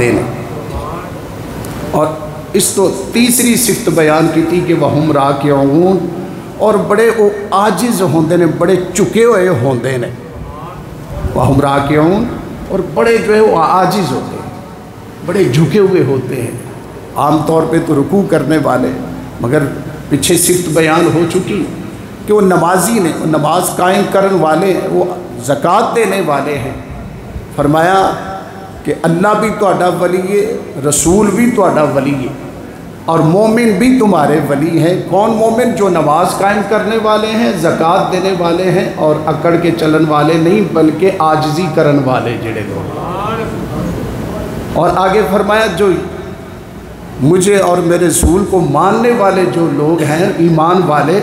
دے نے۔ اور اس تو تیسری صفت بیان کی تھی کہ وہم راکعون، اور بڑے وہ عاجز ہوندے نے، بڑے چکے ہوئے ہوندے نے۔ وہم راکعون، اور بڑے جو ہے وہ عاجز ہوتے ہیں، بڑے جھکے ہوئے ہوتے ہیں۔ عام طور پہ تو رکوع کرنے والے، مگر پیچھے صفت بیان ہو چکی کہ وہ نمازی نے، وہ نماز قائم کرن والے ہیں، وہ زکوٰۃ دینے والے ہیں۔ فرمایا کہ اللہ بھی تہاڈا ولی ہے، رسول بھی تہاڈا ولی ہے، اور مومن بھی تمہارے ولی ہیں۔ کون مومن؟ جو نماز قائم کرنے والے ہیں، زکوٰۃ دینے والے ہیں، اور اکڑ کے چلن والے نہیں بلکہ عاجزی کرن والے جڑے لوگ۔ اور آگے فرمایا جو مجھے اور میرے رسول کو ماننے والے جو لوگ ہیں، ایمان والے،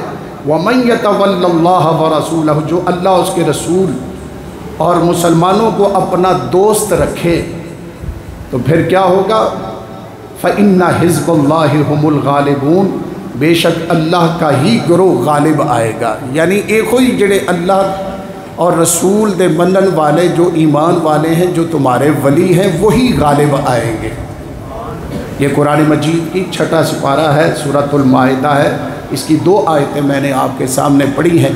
وَمَن يَتَوَلَّ اللَّهَ وَرَسُولَهُ، جو اللہ اس کے رسول اور مسلمانوں کو اپنا دوست رکھے تو پھر کیا ہوگا؟ فَإِنَّ حِزْبَ اللَّهِ هُمُ الْغَالِبُونَ، بے شک اللہ کا ہی گروہ غالب آئے گا۔ یعنی ایک ہوئی جڑے اللہ اور رسول دے منن والے جو ایمان والے ہیں، جو تمہارے ولی ہیں، وہی غالب آئیں گے۔ یہ قرآن مجید کی 6واں سپارہ ہے، سورۃ المائدہ ہے۔ اس کی 2 آیتیں میں نے آپ کے سامنے پڑھی ہیں،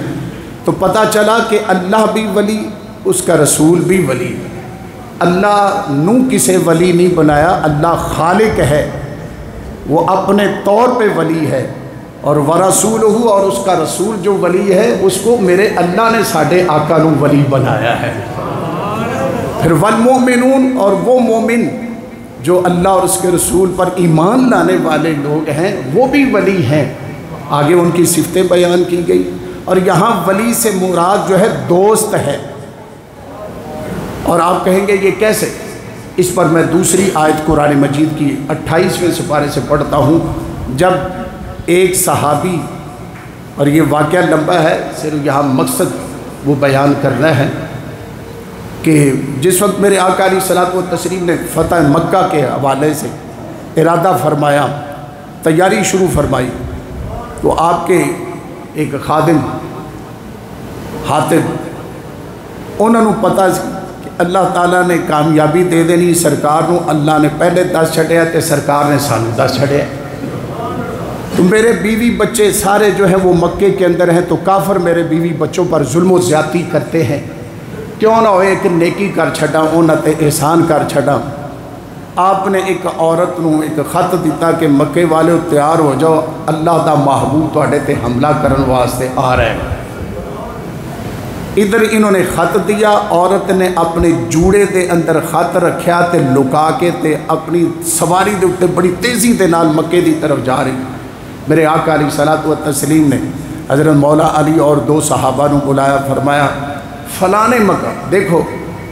تو پتہ چلا کہ اللہ بھی ولی، اس کا رسول بھی ولی۔ اللہ نو کسے ولی نہیں بنایا، اللہ خالق ہے، وہ اپنے طور پہ ولی ہے، اور ورسولہ، اور اس کا رسول جو ولی ہے اس کو میرے اللہ نے ساڈے آقا نو ولی بنایا ہے۔ پھر والمؤمنون، اور وہ مومن جو اللہ اور اس کے رسول پر ایمان لانے والے لوگ ہیں وہ بھی ولی ہیں۔ آگے ان کی صفتیں بیان کی گئی، اور یہاں ولی سے مراد جو ہے دوست ہے۔ اور آپ کہیں گے یہ کیسے؟ اس پر میں دوسری آیت قرآن مجید کی 28ویں سپارے سے پڑھتا ہوں، جب ایک صحابی، اور یہ واقعہ لمبا ہے، صرف یہاں مقصد وہ بیان کرنا ہے کہ جس وقت میرے آقا علیہ الصلوۃ والتسلیم نے فتح مکہ کے حوالے سے ارادہ فرمایا، تیاری شروع فرمائی، تو آپ کے ایک خادم حاتب، انہوں نے پتہ کہ اللہ تعالیٰ نے کامیابی دے دینی سرکار نو، اللہ نے پہلے دس چھڑیا تے سرکار نے سانو 10 چھڑیا، تو میرے بیوی بچے سارے جو ہیں وہ مکے کے اندر ہیں، تو کافر میرے بیوی بچوں پر ظلم و زیادتی کرتے ہیں، کیوں نہ ہوئے ایک نیکی کر چھڑا، انہاں تے احسان کر چھڑا۔ آپ نے ایک عورت نو ایک خط دیتا کہ مکے والے تیار ہو جاؤ، اللہ دا محبوب تواڈے تے حملہ کرن واسطے آ رہے ہیں۔ ادھر انہوں نے خط دیا، عورت نے اپنے جوڑے دے اندر خط رکھیا تے لکا کے تے اپنی سواری دے اتے بڑی تیزی دے نال مکے دی طرف جا رہی۔ میرے آقا علیہ الصلوۃ والتسلیم نے حضرت مولا علی اور 2 صحابہ نو بلایا، فرمایا فلانے مکہ دیکھو،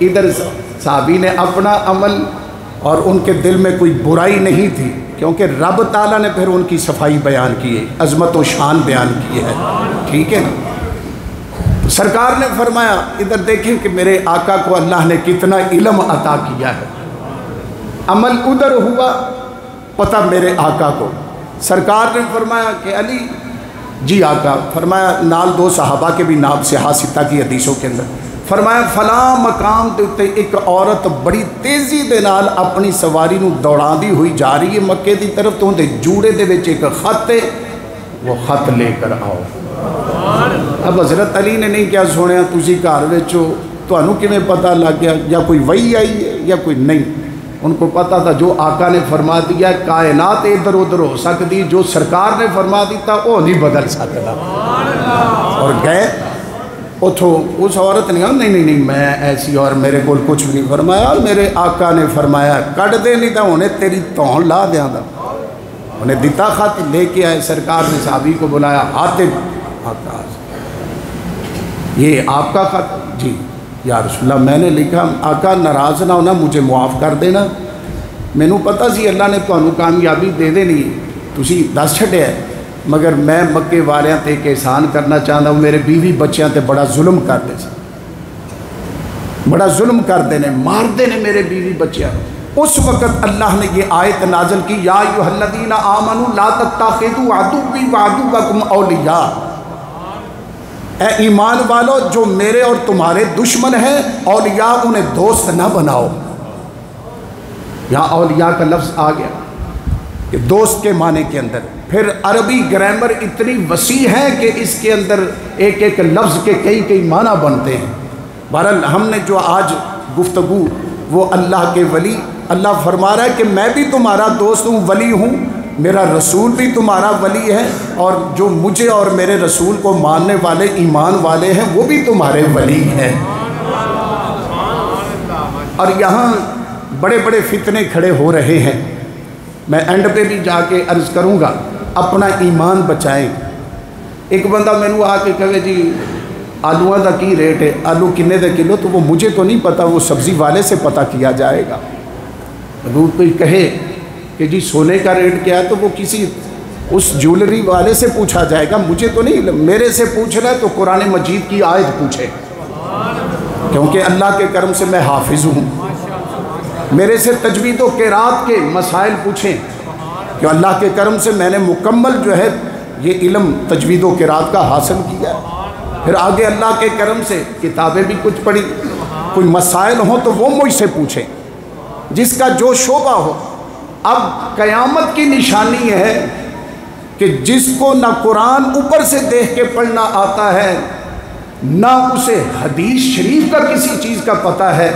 ادھر صحابی نے اپنا عمل، اور ان کے دل میں کوئی برائی نہیں تھی، کیونکہ رب تعالیٰ نے پھر ان کی صفائی بیان کی ہے، عظمت و شان بیان کی ہے، ٹھیک ہے۔ سرکار نے فرمایا ادھر دیکھیں کہ میرے آقا کو اللہ نے کتنا علم عطا کیا ہے۔ عمل ادھر ہوا، پتہ میرے آقا کو۔ سرکار نے فرمایا کہ علی جی آقا، فرمایا نال 2 صحابہ کے بھی نام سے حاصلہ کی حدیثوں کے اندر، فرمایا فلاں مقام دے اتے ایک عورت بڑی تیزی دے نال اپنی سواری نو دوڑا دی ہوئی جا رہی ہے مکے دی طرف، تو اندے جوڑے دے وچ ایک خط ہے، وہ خط لے کر آؤ۔ اب حضرت علی نے نہیں کیا سنیا تسی گھر وچ ہو، تانوں کیویں پتہ لگ گیا، یا کوئی وحی آئی ہے یا کوئی نہیں؟ ان کو پتہ تھا جو آقا نے فرما دیا کائنات ادھر ادھر ہو سکتی، جو سرکار نے فرما دیتا وہ نہیں بدل سکتا۔ اور گئے اتھوں، اس عورت نے کہا نہیں میں ایسی، اور میرے کو کچھ بھی نہیں فرمایا، اور میرے آقا نے فرمایا کٹ دے نہیں تو انہیں تیری تون لا دیا تھا۔ انہیں دیتا خط لے کے آئے، سرکار نے صحابی کو بلایا، حاتب آقا یہ آپ کا خط؟ جی یا رسول اللہ میں نے لکھا، آقا ناراض نہ ہونا، مجھے معاف کر دینا، مینوں پتہ سی اللہ نے تانوں کامیابی دے دینی، تسی 10 چھڈیا ہے، مگر میں مکے والیاں تے ایک احسان کرنا چاہتا ہوں، میرے بیوی بچیاں تے بڑا ظلم کرتے سے، بڑا ظلم کرتے ہیں، مارتے ہیں میرے بیوی بچیاں۔ اس وقت اللہ نے یہ آیت نازل کی، یا ایھا الذین آمنوا لا تتخذوا عدوی وعدوکم اولیاء، اے ایمان والو جو میرے اور تمہارے دشمن ہیں، اولیاء انہیں دوست نہ بناؤ۔ یہاں اولیاء کا لفظ آ گیا کہ دوست کے معنی کے اندر. پھر عربی گرامر اتنی وسیع ہے کہ اس کے اندر ایک ایک لفظ کے کئی کئی معنی بنتے ہیں. بہرحال ہم نے جو آج گفتگو وہ اللہ کے ولی، اللہ فرما رہا ہے کہ میں بھی تمہارا دوست ہوں، ولی ہوں، میرا رسول بھی تمہارا ولی ہے، اور جو مجھے اور میرے رسول کو ماننے والے ایمان والے ہیں وہ بھی تمہارے ولی ہیں. اور یہاں بڑے بڑے فتنے کھڑے ہو رہے ہیں. میں اینڈ پہ بھی جا کے عرض کروں گا اپنا ایمان بچائیں. ایک بندہ مینو آ کے کہے جی آلووں کا کی ریٹ ہے، آلو کنے دے کلو، تو وہ مجھے تو نہیں پتہ، وہ سبزی والے سے پتہ کیا جائے گا. اگر کوئی کہے کہ جی سونے کا ریٹ کیا ہے تو وہ کسی اس جیولری والے سے پوچھا جائے گا، مجھے تو نہیں. میرے سے پوچھ رہا ہے تو قرآن مجید کی آیت پوچھے، کیونکہ اللہ کے کرم سے میں حافظ ہوں. میرے سے تجوید و قرات کے مسائل پوچھیں کہ اللہ کے کرم سے میں نے مکمل جو ہے یہ علم تجوید و قرات کا حاصل کیا. پھر آگے اللہ کے کرم سے کتابیں بھی کچھ پڑھی، کوئی مسائل ہوں تو وہ مجھ سے پوچھیں، جس کا جو شعبہ ہو. اب قیامت کی نشانی ہے کہ جس کو نہ قرآن اوپر سے دیکھ کے پڑھنا آتا ہے، نہ اسے حدیث شریف کا کسی چیز کا پتہ ہے،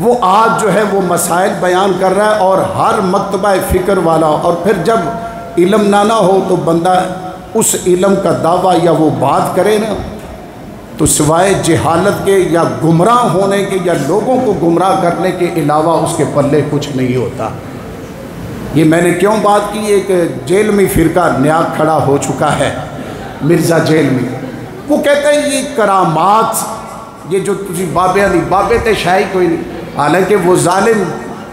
وہ آج جو ہے وہ مسائل بیان کر رہا ہے. اور ہر مکتبہ فکر والا، اور پھر جب علم نہ ہو تو بندہ اس علم کا دعویٰ یا وہ بات کرے نا تو سوائے جہالت کے یا گمراہ ہونے کے یا لوگوں کو گمراہ کرنے کے علاوہ اس کے پلے کچھ نہیں ہوتا. یہ میں نے کیوں بات کی؟ ایک جیل میں فرقہ نیا کھڑا ہو چکا ہے، مرزا جیل میں. وہ کہتے ہیں یہ کرامات، یہ جو تجھی بابے دی بابے تے شاہی کوئی نہیں. حالانکہ وہ ظالم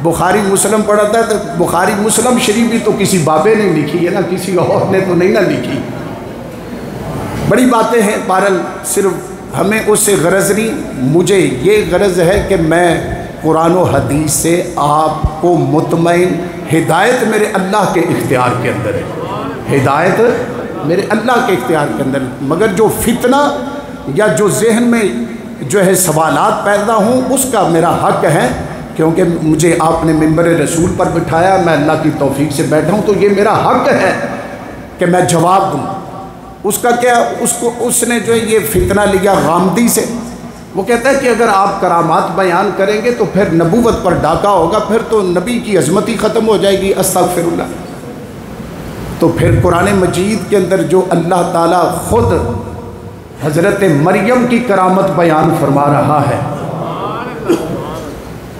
بخاری مسلم پڑھتا ہے تو بخاری مسلم شریف بھی تو کسی بابے نے لکھی ہے نا، کسی اور نے تو نہیں نہ لکھی. بڑی باتیں ہیں. بہرحال صرف ہمیں اس سے غرض نہیں، مجھے یہ غرض ہے کہ میں قرآن و حدیث سے آپ کو مطمئن، ہدایت میرے اللہ کے اختیار کے اندر ہے، ہدایت میرے اللہ کے اختیار کے اندر. مگر جو فتنہ یا جو ذہن میں جو ہے سوالات پیدا ہوں اس کا میرا حق ہے، کیونکہ مجھے آپ نے منبر رسول پر بٹھایا، میں اللہ کی توفیق سے بیٹھا ہوں، تو یہ میرا حق ہے کہ میں جواب دوں. اس کا کیا، اس نے جو ہے یہ فتنہ لیا غامدی سے. وہ کہتا ہے کہ اگر آپ کرامات بیان کریں گے تو پھر نبوت پر ڈاکہ ہوگا، پھر تو نبی کی عظمت ہی ختم ہو جائے گی. استغفر اللہ. تو پھر قرآن مجید کے اندر جو اللہ تعالیٰ خود حضرت مریم کی کرامت بیان فرما رہا ہے،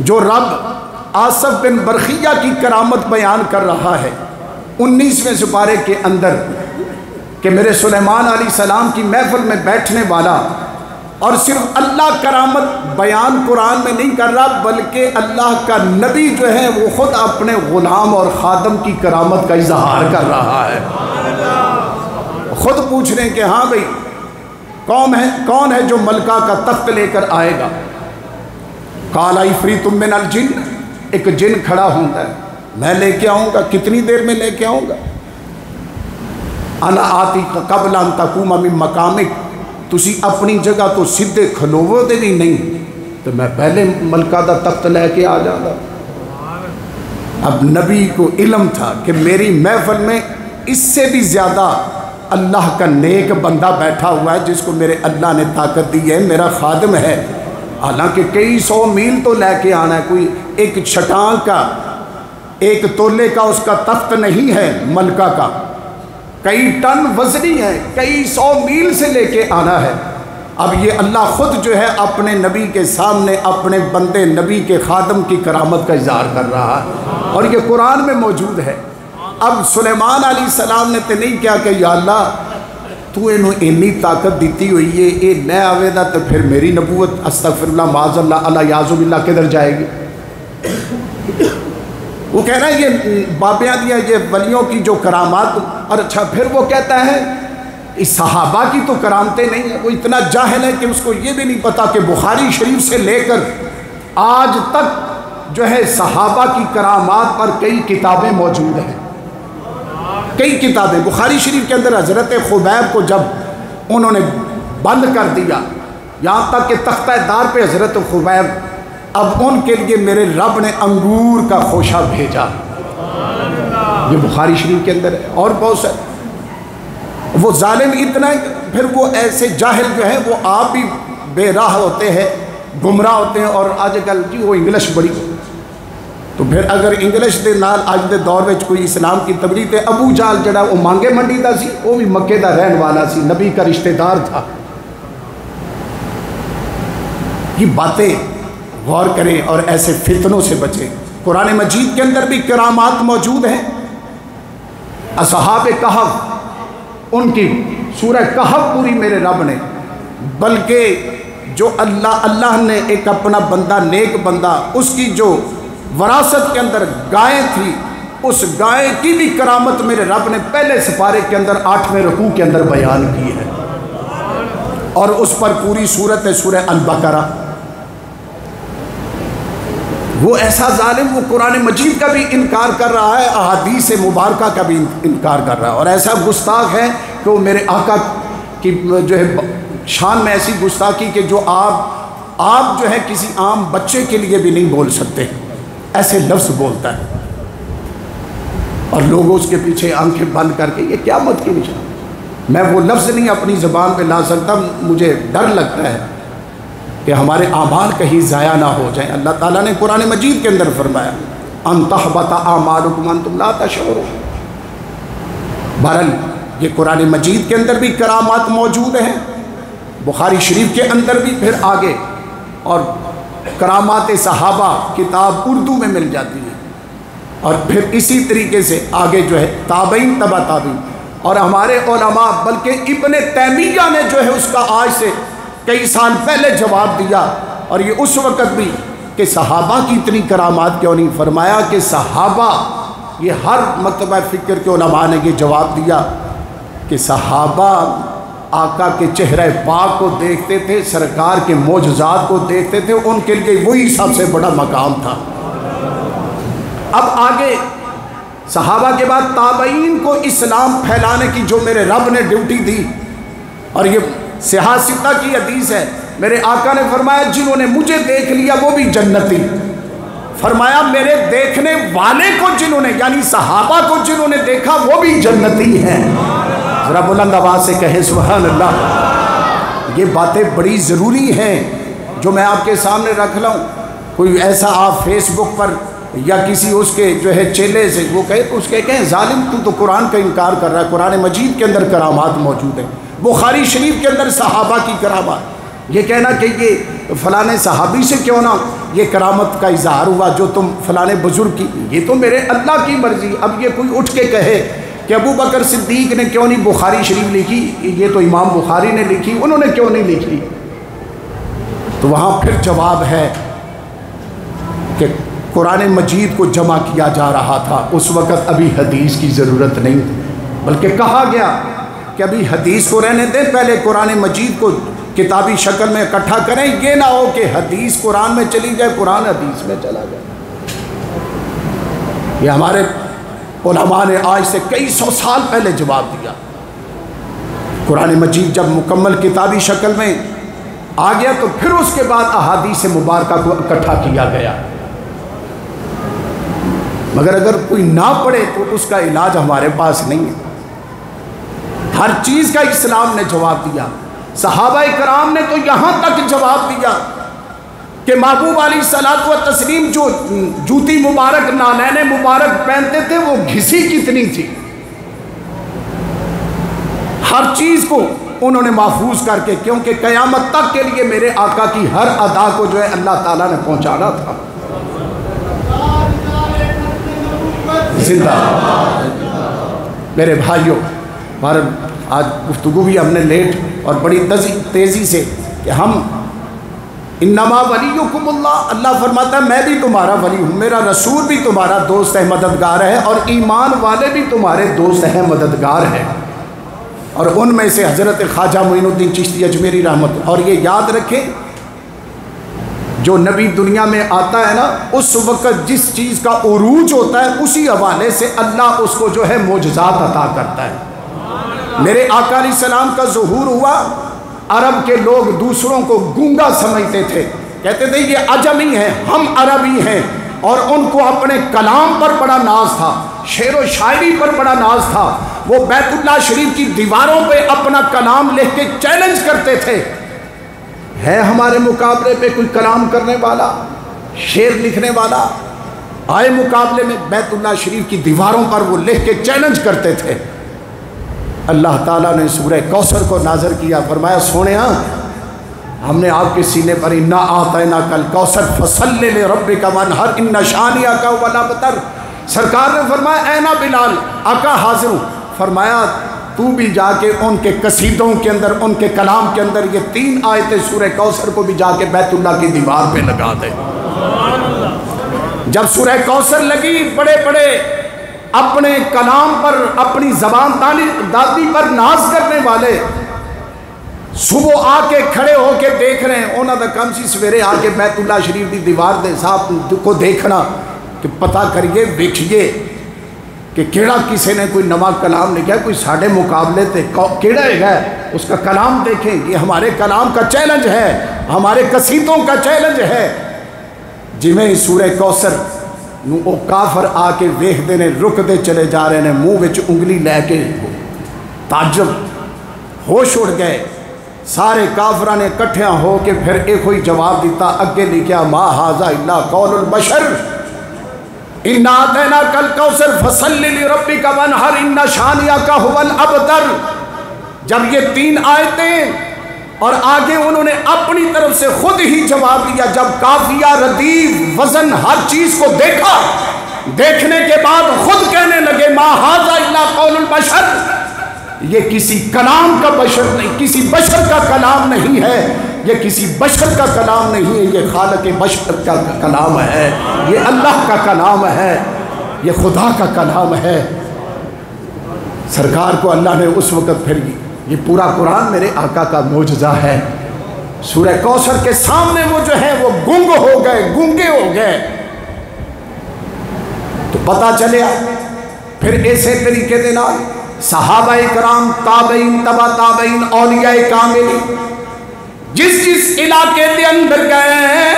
جو رب آصف بن برخیہ کی کرامت بیان کر رہا ہے 19ویں سپارے کے اندر، کہ میرے سلیمان علیہ السلام کی محفل میں بیٹھنے والا، اور صرف اللہ کرامت بیان قرآن میں نہیں کر رہا بلکہ اللہ کا نبی جو ہے وہ خود اپنے غلام اور خادم کی کرامت کا اظہار کر رہا ہے. خود پوچھ رہے ہیں کہ ہاں بھئی کون ہے جو ملکہ کا تخت لے کر آئے گا؟ قال عفریت من الجن، ایک جن کھڑا ہوتا ہے، میں لے کے آؤں گا. کتنی دیر میں لے کے آؤں گا؟ انا آتی قبل ان تقوم من مقامک، تسی اپنی جگہ تو سیدھے کھلوو دے بھی نہیں تو میں پہلے ملکہ دا تخت لے کے آ جاتا. اب نبی کو علم تھا کہ میری محفل میں اس سے بھی زیادہ اللہ کا نیک بندہ بیٹھا ہوا ہے جس کو میرے اللہ نے طاقت دی ہے، میرا خادم ہے. حالانکہ کئی 100 میل تو لے کے آنا ہے، کوئی ایک چھٹان کا ایک تولے کا اس کا تخت نہیں ہے ملکہ کا، کئی ٹن وزنی ہے، کئی 100 میل سے لے کے آنا ہے. اب یہ اللہ خود جو ہے اپنے نبی کے سامنے اپنے بندے نبی کے خادم کی کرامت کا اظہار کر رہا ہے، اور یہ قرآن میں موجود ہے. اب سلیمان علیہ السلام نے تو نہیں کیا کہ یا اللہ تو انہوں انی طاقت دیتی ہوئی ہے، یہ نہ آوے دا تو پھر میری نبوت استغفر اللہ معاذ اللہ اللہ یعوذ باللہ کدھر جائے گی. وہ کہہ رہا ہے یہ بابیاں دیا یہ ولیوں کی جو کرامات. اور اچھا پھر وہ کہتا ہے اس صحابہ کی تو کرامتیں نہیں ہیں. وہ اتنا جاہل ہے کہ اس کو یہ بھی نہیں پتا کہ بخاری شریف سے لے کر آج تک جو ہے صحابہ کی کرامات پر کئی کتابیں موجود ہیں. کئی کتابیں بخاری شریف کے اندر حضرت خبیب کو جب انہوں نے بند کر دیا، یہاں تک کہ تختہ دار پہ حضرت خبیب اب ان کے لیے میرے رب نے انگور کا خوشہ بھیجا. یہ بخاری شریف کے اندر ہے. اور بہت سارے وہ ظالم اتنا ہے، پھر وہ ایسے جاہل جو ہیں وہ آپ بھی بے راہ ہوتے ہیں، گمراہ ہوتے ہیں. اور آج کل جی وہ انگلش بڑی، تو پھر اگر انگلش دے نال اج دے دور وچ کوئی اسلام کی تبلیغ تے ابو جہل جڑا وہ مانگے منڈی دا سی، وہ بھی مکے دا رہن والا سی، نبی کا رشتہ دار تھا. یہ باتیں غور کریں اور ایسے فتنوں سے بچیں. قرآن مجید کے اندر بھی کرامات موجود ہیں. اصحاب کہف، ان کی سورہ کہف پوری میرے رب نے، بلکہ جو اللہ نے ایک اپنا بندہ، نیک بندہ، اس کی جو وراثت کے اندر گائے تھی، اس گائے کی بھی کرامت میرے رب نے پہلے سپارے کے اندر 8ویں رکوع کے اندر بیان کی ہے. اور اس پر پوری صورت ہے سورہ البقرہ. وہ ایسا ظالم، وہ قرآن مجید کا بھی انکار کر رہا ہے، احادیث مبارکہ کا بھی انکار کر رہا ہے، اور ایسا گستاخ ہے کہ وہ میرے آقا کی جو ہے شان میں ایسی گستاخی کہ جو آپ جو ہے کسی عام بچے کے لیے بھی نہیں بول سکتے، ایسے لفظ بولتا ہے. اور لوگ اس کے پیچھے آنکھیں بند کر کے، یہ قیامت کی نشان. میں وہ لفظ نہیں اپنی زبان پہ لا سکتا، مجھے ڈر لگتا ہے کہ ہمارے اعمال کہیں ضائع نہ ہو جائیں. اللہ تعالیٰ نے قرآن مجید کے اندر فرمایا ان تحبط اعمالکم وانتم لا تشعرون. بہرحال یہ قرآن مجید کے اندر بھی کرامات موجود ہیں، بخاری شریف کے اندر بھی، پھر آگے اور کرامات صحابہ کتاب اردو میں مل جاتی ہے. اور پھر اسی طریقے سے آگے جو ہے تابعین، تبع تابعین، اور ہمارے علماء، بلکہ ابن تیمیہ نے جو ہے اس کا آج سے کئی سال پہلے جواب دیا. اور یہ اس وقت بھی کہ صحابہ کی اتنی کرامات کیوں نہیں، فرمایا کہ صحابہ، یہ ہر مکتبہ فکر کے علماء نے یہ جواب دیا کہ صحابہ آقا کے چہرہ پاک کو دیکھتے تھے، سرکار کے معجزات کو دیکھتے تھے، ان کے لیے وہی سب سے بڑا مقام تھا. اب آگے صحابہ کے بعد تابعین کو اسلام پھیلانے کی جو میرے رب نے ڈیوٹی دی، اور یہ صحاح ستہ کی حدیث ہے، میرے آقا نے فرمایا جنہوں نے مجھے دیکھ لیا وہ بھی جنتی. فرمایا میرے دیکھنے والے کو جنہوں نے، یعنی صحابہ کو جنہوں نے دیکھا وہ بھی جنتی ہیں. ذرا بلند آواز سے کہیں سبحان اللہ. یہ باتیں بڑی ضروری ہیں جو میں آپ کے سامنے رکھ لاؤں. کوئی ایسا آپ فیس بک پر یا کسی اس کے جو ہے چیلے سے وہ کہے تو اس کے کہیں ظالم تو قرآن کا انکار کر رہا ہے. قرآن مجید کے اندر کرامات موجود ہیں، بخاری شریف کے اندر صحابہ کی کرامات. یہ کہنا کہ یہ فلانے صحابی سے کیوں نہ یہ کرامت کا اظہار ہوا جو تم فلانے بزرگ کی، یہ تو میرے اللہ کی مرضی. اب یہ کوئی اٹھ کے کہے کہ ابو بکر صدیق نے کیوں نہیں بخاری شریف لکھی، یہ تو امام بخاری نے لکھی، انہوں نے کیوں نہیں لکھی، تو وہاں پھر جواب ہے کہ قرآن مجید کو جمع کیا جا رہا تھا، اس وقت ابھی حدیث کی ضرورت نہیں تھی، بلکہ کہا گیا کہ ابھی حدیث کو رہنے دیں، پہلے قرآن مجید کو کتابی شکل میں اکٹھا کریں. یہ نہ ہو کہ حدیث قرآن میں چلی جائے، قرآن حدیث میں چلا جائے. یہ ہمارے علماء نے آج سے کئی سو سال پہلے جواب دیا. قرآن مجید جب مکمل کتابی شکل میں آ گیا تو پھر اس کے بعد احادیث مبارکہ کو اکٹھا کیا گیا. مگر اگر کوئی نہ پڑھے تو اس کا علاج ہمارے پاس نہیں ہے. ہر چیز کا اسلام نے جواب دیا. صحابہ کرام نے تو یہاں تک جواب دیا کہ محبوب علیہ الصلوۃ والتسلیم جو جوتی مبارک، نالین مبارک پہنتے تھے وہ گھسی کتنی تھی. ہر چیز کو انہوں نے محفوظ کر کے، کیونکہ قیامت تک کے لیے میرے آقا کی ہر ادا کو جو ہے اللہ تعالیٰ نے پہنچانا تھا. زندہ میرے بھائیوں، آج گفتگو بھی ہم نے لیٹ اور بڑی تیزی سے کہ ہم انما ولیکم اللہ، اللہ فرماتا ہے میں بھی تمہارا ولی ہوں، میرا رسول بھی تمہارا دوست ہے، مددگار ہے، اور ایمان والے بھی تمہارے دوست ہیں، مددگار ہیں. اور ان میں سے حضرت خواجہ معین الدین چشتی اجمیری رحمت. اور یہ یاد رکھیں جو نبی دنیا میں آتا ہے نا، اس وقت جس چیز کا عروج ہوتا ہے اسی حوالے سے اللہ اس کو جو ہے معجزات عطا کرتا ہے. میرے آقا علیہ السلام کا ظہور ہوا، عرب کے لوگ دوسروں کو گونگا سمجھتے تھے کہ کہتے تھے یہ عجمی ہیں ہم عربی ہیں، اور ان کو اپنے کلام پر بڑا ناز تھا، شعر و شاعری پر بڑا ناز تھا۔ وہ بیت اللہ شریف کی دیواروں پہ اپنا کلام لکھ کے چیلنج کرتے تھے، ہے ہمارے مقابلے پہ کوئی کلام کرنے والا، شعر لکھنے والا؟ آئے مقابلے میں۔ بیت اللہ شریف کی دیواروں پر وہ لکھ کے چیلنج کرتے تھے۔ اللہ تعالیٰ نے سورہ کوثر کو نازل کیا، فرمایا سونیا ہم نے آپ کے سینے پر انا اعطیناک الکوثر فصلی لربک وانحر ان شانئک هو الابتر۔ سرکار نے فرمایا اے نا بلال، آقا حاضر ہوں، فرمایا تو بھی جا کے ان کے قصیدوں کے اندر، ان کے کلام کے اندر یہ 3 آیتیں سورہ کوثر کو بھی جا کے بیت اللہ کی دیوار پہ لگا دے۔ جب سورہ کوثر لگی، بڑے بڑے اپنے کلام پر، اپنی زبان دادی پر ناز کرنے والے صبح آ کے کھڑے ہو کے دیکھ رہے ہیں، انہوں نے کم سی سویرے آ کے بیت اللہ شریف کی دیوار دے صاحب کو دیکھنا کہ پتہ کریے ویکھیے کہ کیڑا کسی نے کوئی نواں کلام لکھا، کوئی ساڑھے مقابلے تے کیڑا ہے اس کا کلام دیکھیں، یہ ہمارے کلام کا چیلنج ہے، ہمارے قصیدوں کا چیلنج ہے۔ جویں سورہ کوثر نو او کافر آ کے ویکھ دے نے، رک دے چلے جا رہے ہیں، منہ وچ انگلی لے کے، تعجب، ہوش اڑ گئے۔ سارے کافران نے کٹھیاں ہو کے پھر ایک ہوئی جواب دیتا، اگے لکھیا ما ھذا الا قول البشر انا اعطیناک الکوثر فصلی لربک وانحر ان شانئک ھو الابتر۔ جب یہ 3 آیتیں اور آگے انہوں نے اپنی طرف سے خود ہی جواب دیا، جب قافیہ، ردیف، وزن، ہر چیز کو دیکھا، دیکھنے کے بعد خود کہنے لگے ما ھذا الا قول البشر، یہ کسی کلام کا بشر نہیں، کسی بشر کا کلام نہیں ہے، یہ کسی بشر کا کلام نہیں ہے، یہ خالق بشر کا کلام ہے، یہ اللہ کا کلام ہے، یہ خدا کا کلام ہے۔ سرکار کو اللہ نے اس وقت پھر یہ پورا قرآن میرے آقا کا معجزہ ہے۔ سورہ کوثر کے سامنے وہ جو ہے وہ گنگ ہو گئے، گونگے ہو گئے۔ تو پتہ چلیا پھر ایسے طریقے دے نال صحابہ کرام، تابعین، تبع تابعین، اولیاء کاملین جس جس علاقے دے اندر گئے،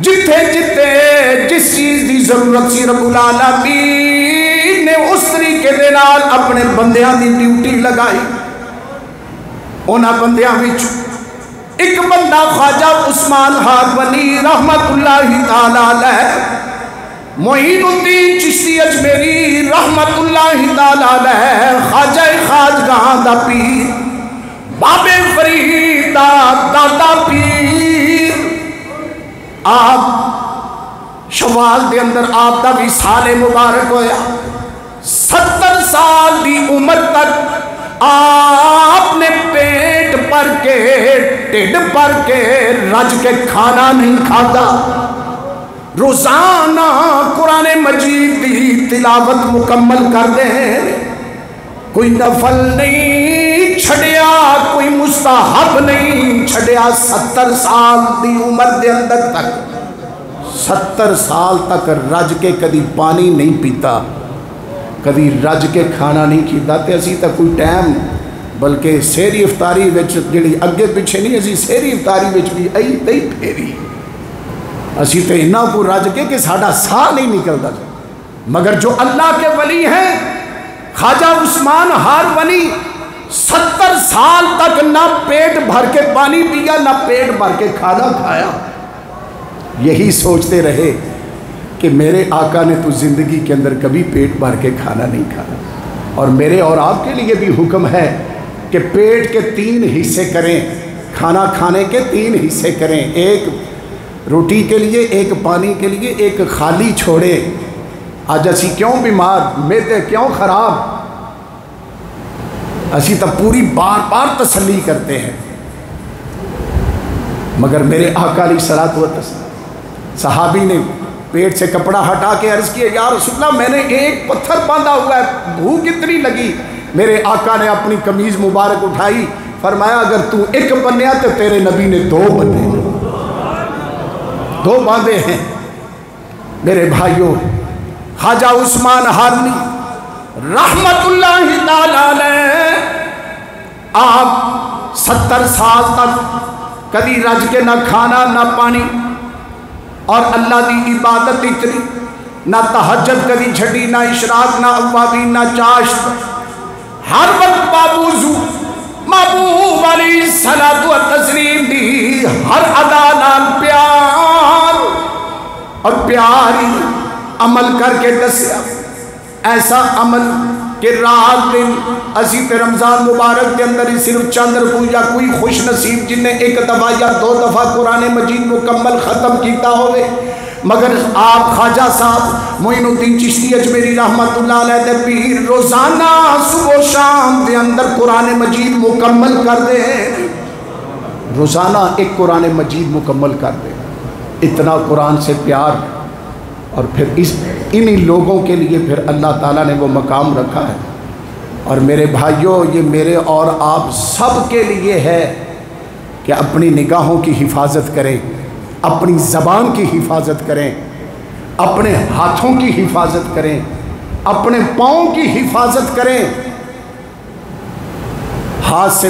جتھے جتھے جس چیز دی ضرورت سی، رب العالمین نے اس طریقے دے نال اپنے بندیاں دی ڈیوٹی لگائی۔ انہاں بندیاں وچ ایک بندہ خواجہ عثمان ہارونی رحمت اللہ تعالی علیہ، معین الدین چشتی اجمیری رحمت اللہ تعالی علیہ، خواجہ خواجگاں دا پیر، بابے فرید دا دادا پیر۔ آپ شوال دے اندر آپ دا وصال مبارک ہویا، 70 سال دی عمر تک آپ نے پیٹ پر کے، ٹھڈ پر کے، رج کے کھانا نہیں کھاتا، روزانہ قرآن مجید دی تلاوت مکمل کر دیں، کوئی نفل نہیں چھڑیا، کوئی مستحب نہیں چھڑیا۔ 70 سال دی عمر دے اندر تک، 70 سال تک رج کے کدی پانی نہیں پیتا، کدی رج کے کھانا نہیں کھیتا۔ تے اسی تک کوئی ٹائم بلکہ سحری افطاری وچ جڑی اگے پیچھے نہیں، اسی سحری افطاری وچ بھی ائی تے پھیری، اسی تے انہاں کو رج کے کہ ساڈا ساہ نہیں نکلتا۔ مگر جو اللہ کے ولی ہیں، خواجہ عثمان ہارونی 70 سال تک نہ پیٹ بھر کے پانی پیا، نہ پیٹ بھر کے کھانا کھایا، یہی سوچتے رہے کہ میرے آقا نے تو زندگی کے اندر کبھی پیٹ بھر کے کھانا نہیں کھانا۔ اور میرے اور آپ کے لیے بھی حکم ہے کہ پیٹ کے 3 حصے کریں، کھانا کھانے کے 3 حصے کریں، ایک روٹی کے لیے، ایک پانی کے لیے، ایک خالی چھوڑے۔ آج اسی کیوں بیمار، معدے کیوں خراب، اسی تو پوری بار بار تسلی کرتے ہیں، مگر میرے آقا علیہ الصلوۃ والسلام، صحابی نے پیٹ سے کپڑا ہٹا کے عرض کیا یا رسول اللہ میں نے ایک پتھر باندھا ہوا ہے، بھوک اتنی لگی۔ میرے آقا نے اپنی قمیض مبارک اٹھائی، فرمایا اگر تو ایک بنیا تو تیرے نبی نے 2 بندے ہیں، 2 باندھے ہیں۔ میرے بھائیوں، خواجہ عثمان ہارونی رحمت اللہ تعالی علیہ، آپ 70 سال تک کدی رج کے نہ کھانا نہ پانی، اور اللہ دی عبادت اتنی، نہ تہجد کدی چھڑی، نہ اشراق، نہ اوابین، نہ چاشت، ہر وقت بابوزو محبوب علیہ الصلوۃ والتسلیم دی ہر ادا نال پیار اور پیاری عمل کر کے دسیا، ایسا عمل کہ رات دن اسی پہ رمضان مبارک کے اندر ہی صرف چند رکوع یا کوئی خوش نصیب جن نے ایک دفعہ یا دو دفعہ قرآن مجید مکمل ختم کیتا ہوئے، مگر آپ خواجہ صاحب معین الدین چشتی اجمیری رحمت اللہ علیہ دے پیر روزانہ صبح و شام دے اندر قرآن مجید مکمل کر دے، روزانہ ایک قرآن مجید مکمل کر دے، اتنا قرآن سے پیار، اور پھر انہی لوگوں کے لیے پھر اللہ تعالیٰ نے وہ مقام رکھا ہے۔ اور میرے بھائیوں، یہ میرے اور آپ سب کے لیے ہے کہ اپنی نگاہوں کی حفاظت کریں، اپنی زبان کی حفاظت کریں، اپنے ہاتھوں کی حفاظت کریں، اپنے پاؤں کی حفاظت کریں، ہاتھ سے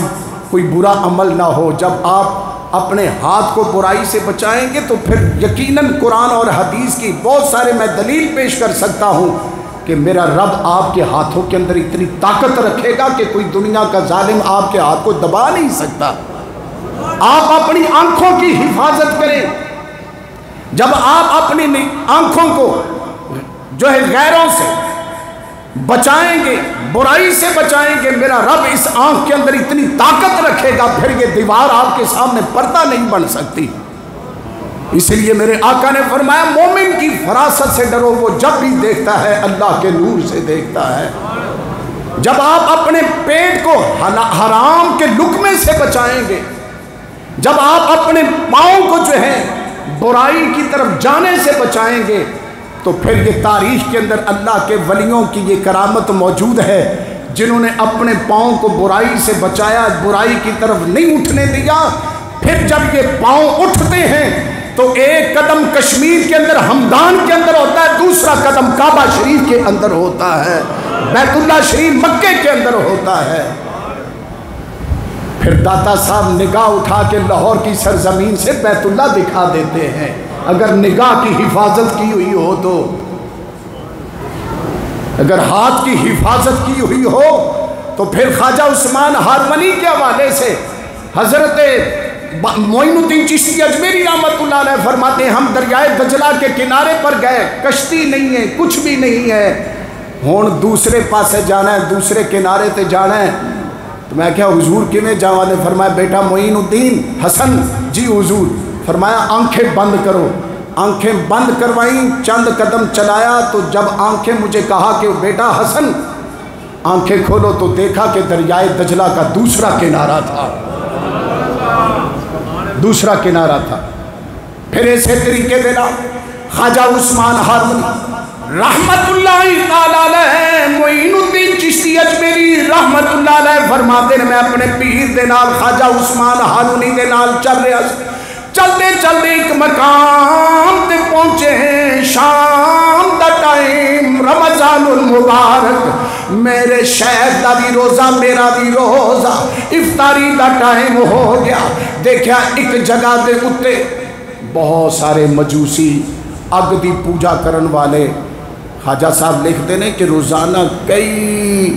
کوئی برا عمل نہ ہو۔ جب آپ اپنے ہاتھ کو برائی سے بچائیں گے تو پھر یقیناً قرآن اور حدیث کی بہت سارے میں دلیل پیش کر سکتا ہوں کہ میرا رب آپ کے ہاتھوں کے اندر اتنی طاقت رکھے گا کہ کوئی دنیا کا ظالم آپ کے ہاتھ کو دبا نہیں سکتا۔ آپ اپنی آنکھوں کی حفاظت کریں، جب آپ اپنی آنکھوں کو جو ہے غیروں سے بچائیں گے، برائی سے بچائیں گے، میرا رب اس آنکھ کے اندر اتنی طاقت رکھے گا پھر یہ دیوار آپ کے سامنے پردہ نہیں بن سکتی۔ اس لیے میرے آقا نے فرمایا مومن کی فراست سے ڈرو، وہ جب بھی دیکھتا ہے اللہ کے نور سے دیکھتا ہے۔ جب آپ اپنے پیٹ کو حرام کے لقمے سے بچائیں گے، جب آپ اپنے پاؤں کو جو ہے برائی کی طرف جانے سے بچائیں گے، تو پھر یہ تاریخ کے اندر اللہ کے ولیوں کی یہ کرامت موجود ہے جنہوں نے اپنے پاؤں کو برائی سے بچایا، برائی کی طرف نہیں اٹھنے دیا۔ پھر جب یہ پاؤں اٹھتے ہیں تو ایک قدم کشمیر کے اندر ہمدان کے اندر ہوتا ہے، دوسرا قدم کعبہ شریف کے اندر ہوتا ہے، بیت اللہ شریف مکے کے اندر ہوتا ہے۔ پھر داتا صاحب نگاہ اٹھا کے لاہور کی سرزمین سے بیت اللہ دکھا دیتے ہیں، اگر نگاہ کی حفاظت کی ہوئی ہو تو، اگر ہاتھ کی حفاظت کی ہوئی ہو تو پھر خواجہ عثمان ہارمنی کے حوالے سے حضرت معین الدین چشتی اجمیری رحمت اللہ علیہ فرماتے ہیں ہم دریائے دجلہ کے کنارے پر گئے، کشتی نہیں ہے، کچھ بھی نہیں ہے، ہون دوسرے پاسے جانا ہے، دوسرے کنارے تے جانا ہے۔ تو میں کہا حضور کیویں جاواں؟ نے فرمایا بیٹا معین الدین حسن جی حضور، فرمایا آنکھیں بند کرو، آنکھیں بند کروائیں، چند قدم چلایا تو جب آنکھیں مجھے کہا کہ بیٹا حسن آنکھیں کھولو تو دیکھا کہ دریائے دجلہ کا دوسرا کنارہ تھا، دوسرا کنارہ تھا۔ پھر ایسے طریقے دینا خواجہ عثمان ہارمنی رحمت اللہ علیہ معین الدین چشتی اجمیری رحمت اللہ علیہ فرماتے ہیں میں اپنے پیر دے نال خواجہ عثمان ہارمنی دے نال چل رہا، چلتے چلتے ایک مقام تے پہنچے ہیں، شام دا ٹائم، رمضان المبارک، میرے شیخ دا بھی روزہ میرا بھی روزہ، افطاری دا ٹائم ہو گیا۔ دیکھا ایک جگہ دے اتے بہت سارے مجوسی اگ دی پوجا کرن والے، خواجہ صاحب لکھتے ہیں کہ روزانہ کئی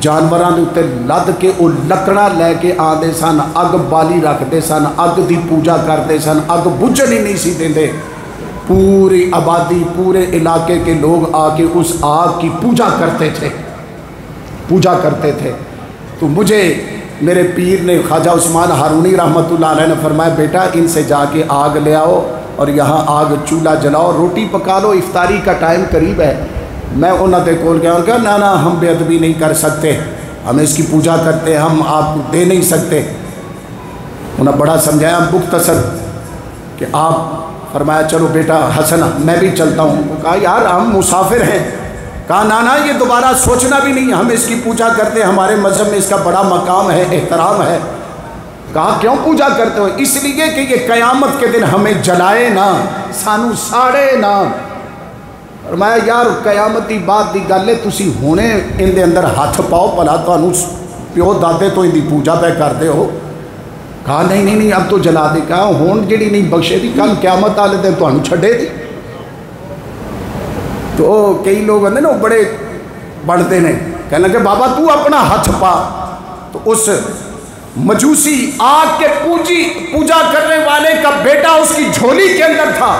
جانوراں دے اتے لد کے او لکڑا لے کے آندے سن، اگ بالی رکھتے سن، اگ دی پوجا کرتے سن، اگ بجھن ہی نہیں سی دیندے۔ پوری آبادی پورے علاقے کے لوگ آ کے اس آگ کی پوجا کرتے تھے، پوجا کرتے تھے۔ تو مجھے میرے پیر نے خواجہ عثمان ہارونی رحمت اللہ علیہ نے فرمایا بیٹا ان سے جا کے آگ لے آؤ اور یہاں آگ چولہا جلاؤ، روٹی پکا لو، افطاری کا ٹائم قریب ہے۔ میں انہوں نے کول گیا، انہوں نے کہا نا ہم بے ادبی نہیں کر سکتے، ہم اس کی پوجا کرتے ہیں، ہم آپ کو دے نہیں سکتے۔ انہوں نے بڑا سمجھایا مختصر کہ آپ، فرمایا چلو بیٹا حسن میں بھی چلتا ہوں۔ کہا یار ہم مسافر ہیں، کہا نا یہ دوبارہ سوچنا بھی نہیں، ہم اس کی پوجا کرتے ہیں، ہمارے مذہب میں اس کا بڑا مقام ہے، احترام ہے۔ کہا کیوں پوجا کرتے ہو؟ اس لیے کہ یہ قیامت کے دن ہمیں جلائے نہ، سانو ساڑے نہ۔ فرمایا یار قیامتی بات دی گل ہے، تسی ہونے ان دے اندر ہاتھ پاؤ، بھلا تانوں پیو دادے تو ان دی پوجا پہ کرتے ہو۔ کہا نہیں نہیں نہیں اب تو جلا دے. کہا ہون جڑی نہیں بخشے دی کل قیامت والے دن تانوں چھڈے دی. تو کئی لوگ ہوندے نا بڑے بڑھتے ہیں کہنے لگے بابا تو اپنا ہاتھ پا. تو اس مجوسی آگ کے پوجا کرنے والے کا بیٹا اس کی جھولی کے اندر تھا.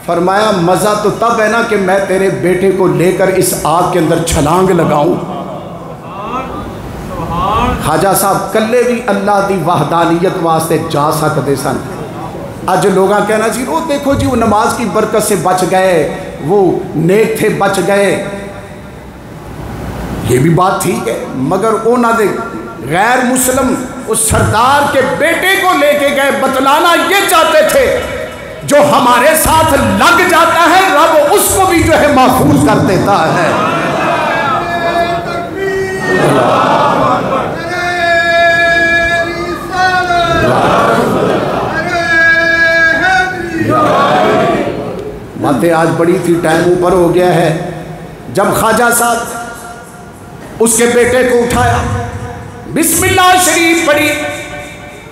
فرمایا مزہ تو تب ہے نا کہ میں تیرے بیٹے کو لے کر اس آگ کے اندر چھلانگ لگاؤں. خواجہ صاحب کلے بھی اللہ دی وحدانیت واسطے جا سکتے سن. اج لوگاں کہنا جی وہ دیکھو جی وہ نماز کی برکت سے بچ گئے, وہ نیک تھے بچ گئے. یہ بھی بات ٹھیک ہے, مگر اونا دے غیر مسلم اس سردار کے بیٹے کو لے کے گئے. بتلانا یہ چاہتے تھے جو ہمارے ساتھ لگ جاتا ہے رب اس کو بھی جو ہے محفوظ کر دیتا ہے. باتیں آج بڑی تھی, ٹائم اوپر ہو گیا ہے. جب خواجہ صاحب اس کے بیٹے کو اٹھایا, بسم اللہ شریف پڑھی,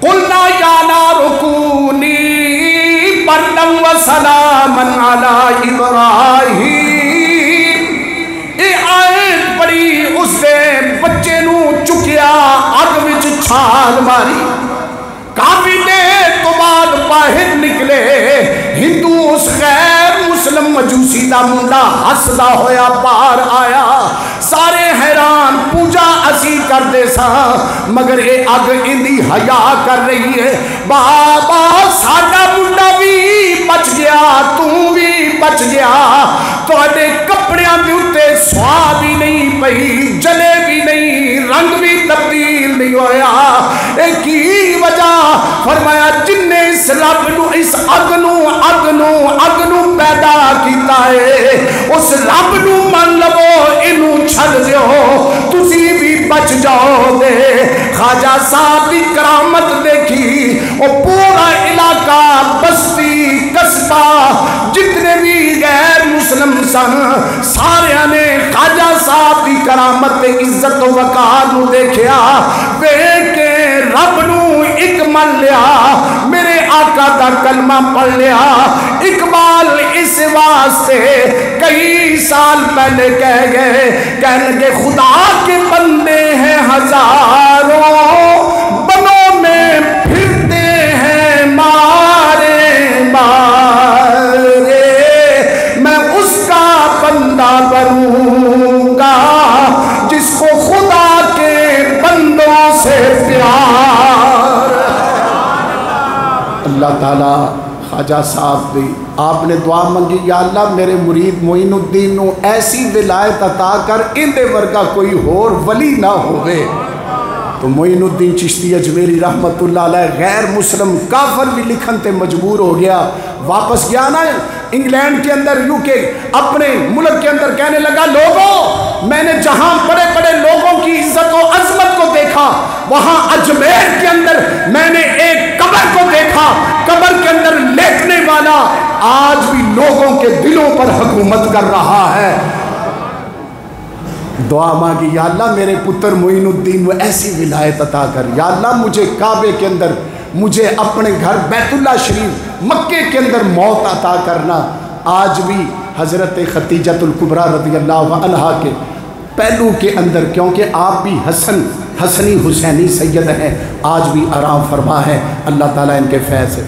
قلنا یا نار کونی بردم و سلاما علی ابراہیم. اے آیت پڑھی, اس نے بچے نو چکیا, اگ وچ چھال ماری. کافی دیر تو بعد باہر نکلے ہندو اس غیر مسلم مجوسی دا منڈا ہسدا ہویا باہر آیا. سارے حیران, پوجا اسی کر دے سا مگر اے اگ اندی حیا کر رہی ہے. بابا ساڈا منڈا بھی بچ گیا, تو بھی بچ گیا. تواڈے کپڑیاں دے اوتے سوا بھی نہیں پئی, جلے بھی نہیں, رنگ بھی تبدیل نہیں ہویا. اے کی وجہ؟ فرمایا جن نے اس رب نو اس اگ نو پیدا کیتا ہے اس رب نو من لو, اینو چھڈ دیو, تسی بھی بچ جاؤ گے. خواجہ صاحب کی کرامت دیکھی, وہ پورا علاقہ, بستی, قصبہ جتنے بھی غیر مسلم سن سارے نے خواجہ صاحب کی کرامت عزت و وقار نو دیکھیا. دیکھ کے رب نو ایک من لیا, میرے آقا دا کلمہ پڑھ لیا. اقبال اس واسطے کئی سال پہلے کہہ گئے, کہنے لگے خدا کے بندے ہیں ہزاروں, بنوں میں پھرتے ہیں مارے مارے. میں اس کا بندہ بنوں گا جس کو خدا کے بندوں سے پیار. اللہ تعالیٰ خواجہ صاحب دی آپ نے دعا منگی, یا اللہ میرے مرید معین الدین نو ایسی ولایت عطا کر اندے ورگا کوئی اور ولی نہ ہوئے. تو معین الدین چشتی اجمیری رحمت اللہ علیہ غیر مسلم کافر بھی لکھن تے مجبور ہو گیا. واپس گیا نا انگلینڈ کے اندر, یو کے اپنے ملک کے اندر, کہنے لگا لوگوں میں نے جہاں بڑے بڑے لوگوں کی عزت و عظمت کو دیکھا, وہاں اجمیر کے اندر میں نے ایک قبر کو دیکھا, قبر کے اندر لیٹنے والا آج بھی لوگوں کے دلوں پر حکومت کر رہا ہے. دعا مانگی, یا اللہ میرے پتر معین الدین وہ ایسی ولایت عطا کر. یا اللہ مجھے کعبے کے اندر, مجھے اپنے گھر بیت اللہ شریف مکے کے اندر موت عطا کرنا. آج بھی حضرت خدیجۃ الکبریٰ رضی اللہ عنہا کے پہلو کے اندر, کیونکہ آپ بھی حسنی حسینی سید ہیں, آج بھی آرام فرما ہے. اللہ تعالیٰ ان کے فیض سے